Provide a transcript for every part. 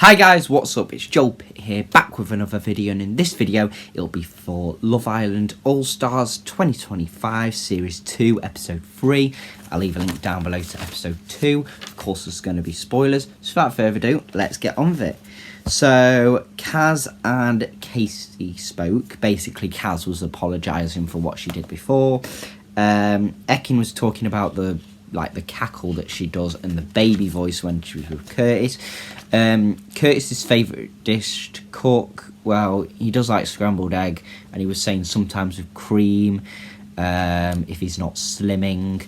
Hi guys, what's up? It's Joel Pitt here, back with another video, and in this video it'll be for Love Island All Stars 2025 Series 2 Episode 3. I'll leave a link down below to Episode 2. Of course there's going to be spoilers, so without further ado, let's get on with it. So Kaz and Casey spoke. Basically Kaz was apologising for what she did before. Ekin was talking about the cackle that she does and the baby voice when she was with Curtis. Curtis's favourite dish to cook, well, he does like scrambled egg, and he was saying sometimes with cream, if he's not slimming,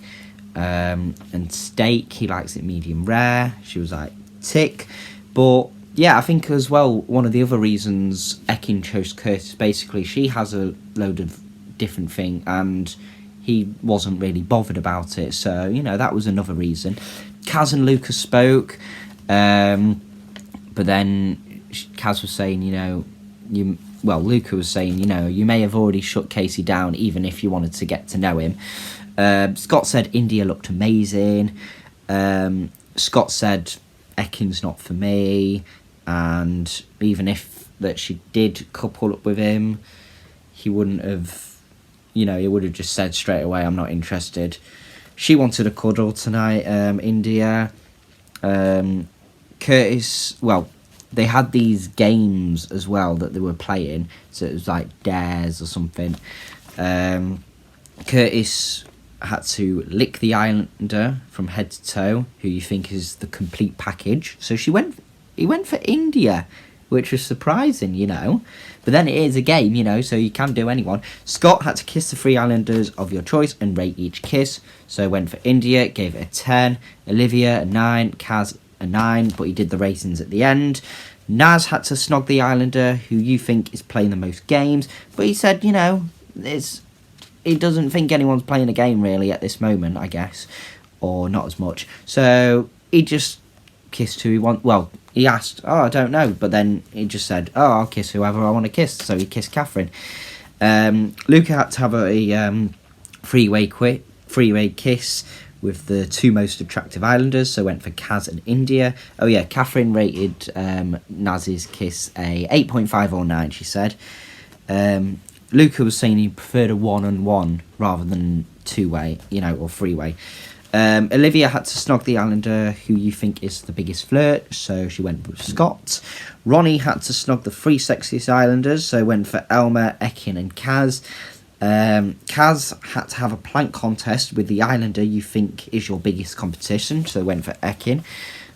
and steak, he likes it medium rare. She was like, tick. But yeah, I think as well, one of the other reasons Ekin chose Curtis, basically, she has a load of different things, and he wasn't really bothered about it, so, you know, that was another reason. Kaz and Luca spoke, but then Kaz was saying, Luca was saying, you may have already shut Casey down even if you wanted to get to know him. Scott said India looked amazing. Scott said Ekin's not for me, and even if that she did couple up with him, he wouldn't have... he would have just said straight away, I'm not interested. She wanted a cuddle tonight, India. Curtis, well, they had these games as well that they were playing. So it was like dares or something. Curtis had to lick the Islander from head to toe, who you think is the complete package. So he went for India, which was surprising, But then it is a game, so you can do anyone. Scott had to kiss the 3 Islanders of your choice and rate each kiss. So went for India, gave it a 10. Olivia, a 9. Kaz, a 9, but he did the ratings at the end. Naz had to snog the Islander, who you think is playing the most games. But he said, he doesn't think anyone's playing a game, really, at this moment, I guess. Or not as much. So he just kissed who he wants. Well, he asked, I don't know, but then he just said, I'll kiss whoever I want to kiss. So he kissed Catherine. Luca had to have a three-way kiss with the 2 most attractive Islanders, so went for Kaz and India. Oh yeah, Catherine rated Naz's kiss a 8.5 or 9, she said. Luca was saying he preferred a one-on-one rather than 2-way, or 3-way. Olivia had to snog the Islander, who you think is the biggest flirt, so she went with Scott. Ronnie had to snog the 3 sexiest Islanders, so went for Elma, Ekin and Kaz. Kaz had to have a plank contest with the Islander you think is your biggest competition, so went for Ekin.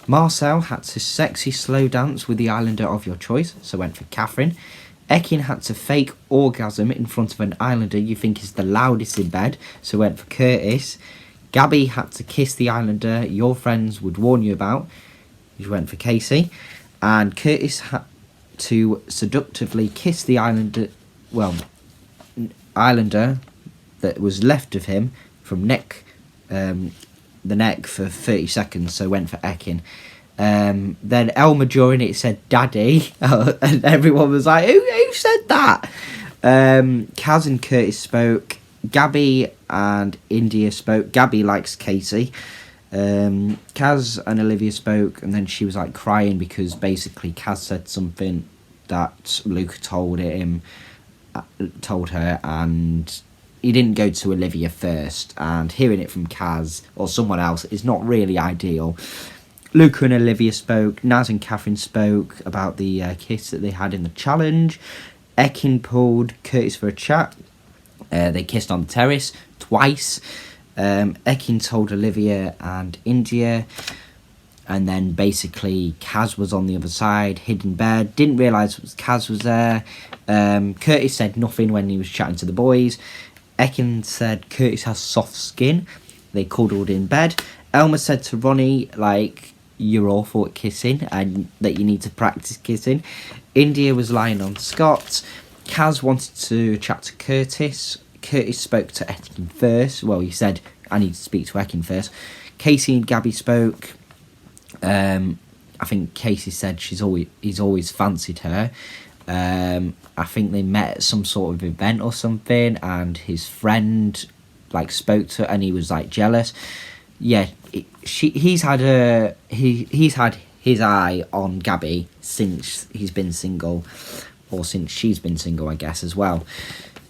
Marcel had to sexy slow dance with the Islander of your choice, so went for Catherine. Ekin had to fake orgasm in front of an Islander you think is the loudest in bed, so went for Curtis. Gabby had to kiss the Islander your friends would warn you about, which went for Casey. And Curtis had to seductively kiss the Islander that was left of him from the neck for 30 seconds, so went for Ekin. Then Elma during it said daddy, and everyone was like, who said that? Kaz and Curtis spoke. Gabby and India spoke. Gabby likes Casey. Kaz and Olivia spoke, and then she was like crying because basically Kaz said something that Luca told her, and he didn't go to Olivia first, and hearing it from Kaz or someone else is not really ideal. Luca and Olivia spoke. Naz and Catherine spoke about the kiss that they had in the challenge. Ekin pulled Curtis for a chat. They kissed on the terrace twice. Ekin told Olivia and India, and then basically Kaz was on the other side, hid in bed, didn't realise Kaz was there. Curtis said nothing when he was chatting to the boys. Ekin said Curtis has soft skin. They cuddled in bed. Elma said to Ronnie, you're awful at kissing and that you need to practice kissing. India was lying on Scott. Kaz wanted to chat to Curtis. Curtis spoke to Ekin first. Well, he said, I need to speak to Ekin first. Casey and Gabby spoke. I think Casey said he's always fancied her. I think they met at some sort of event or something, and his friend spoke to her, and he was jealous. Yeah, he's had his eye on Gabby since he's been single, or since she's been single, I guess, as well.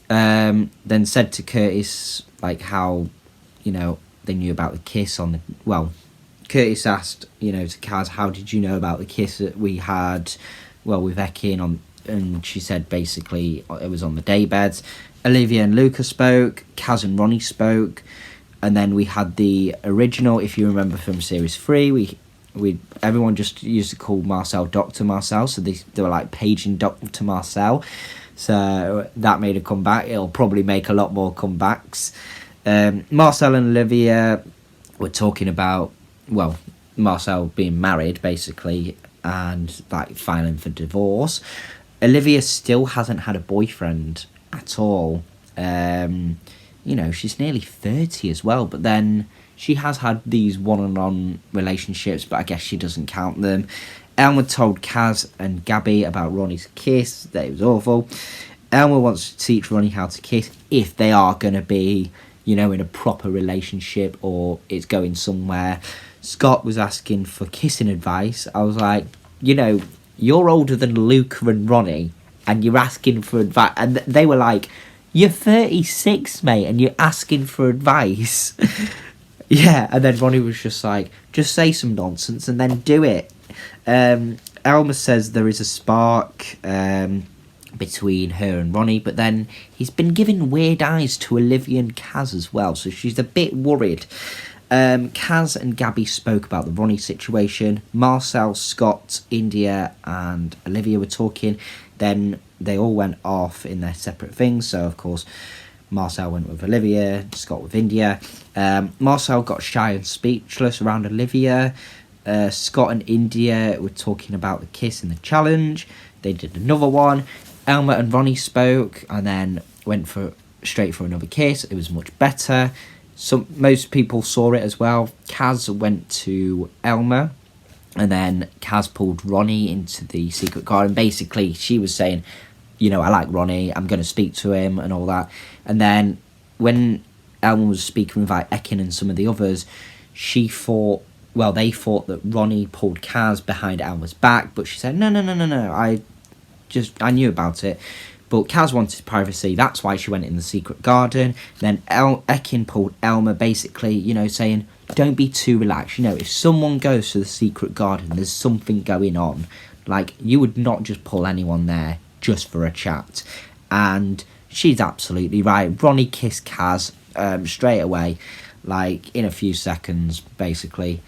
Then said to Curtis, like, how, you know, they knew about the kiss on the... Well, Curtis asked, you know, to Kaz, how did you know about the kiss that we had, well, with Ekin on... And she said, basically, it was on the daybeds. Olivia and Luca spoke, Kaz and Ronnie spoke, and then we had the original, if you remember from Series 3, everyone just used to call Marcel Dr. Marcel, so they were like paging Dr. Marcel. So that made a comeback. It'll probably make a lot more comebacks. Marcel and Olivia were talking about, well, Marcel being married, basically, and like filing for divorce. Olivia still hasn't had a boyfriend at all. You know, she's nearly 30 as well, but then she has had these one-on-one relationships, but I guess she doesn't count them. Elma told Kaz and Gabby about Ronnie's kiss, that it was awful. Elma wants to teach Ronnie how to kiss if they are going to be, you know, in a proper relationship or it's going somewhere. Scott was asking for kissing advice. I was like, you know, you're older than Luca and Ronnie and you're asking for advice. And they were like, you're 36, mate, and you're asking for advice. Yeah, and then Ronnie was just like, just say some nonsense and then do it. Elma says there is a spark between her and Ronnie, but then he's been giving weird eyes to Olivia and Kaz as well, so she's a bit worried. Kaz and Gabby spoke about the Ronnie situation. Marcel, Scott, India and Olivia were talking. Then they all went off in their separate things. So, of course, Marcel went with Olivia, Scott with India. Marcel got shy and speechless around Olivia. Scott and India were talking about the kiss in the challenge. They did another one. Elma and Ronnie spoke and then went straight for another kiss. It was much better. Most people saw it as well. Kaz went to Elma and then Kaz pulled Ronnie into the secret garden. Basically, she was saying, you know, I like Ronnie, I'm going to speak to him and all that. And then when Elma was speaking with like Ekin and some of the others, they thought that Ronnie pulled Kaz behind Elma's back, but she said, no, I knew about it. But Kaz wanted privacy, that's why she went in the secret garden. Then Ekin pulled Elma, basically, you know, saying, don't be too relaxed. You know, if someone goes to the secret garden, there's something going on. Like, you would not just pull anyone there just for a chat. And she's absolutely right. Ronnie kissed Kaz straight away, like, in a few seconds, basically.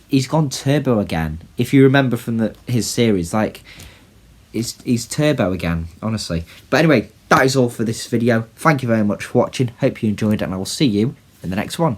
He's gone turbo again. If you remember from his series, like... He's turbo again, honestly. But anyway, that is all for this video. Thank you very much for watching. Hope you enjoyed it, and I will see you in the next one.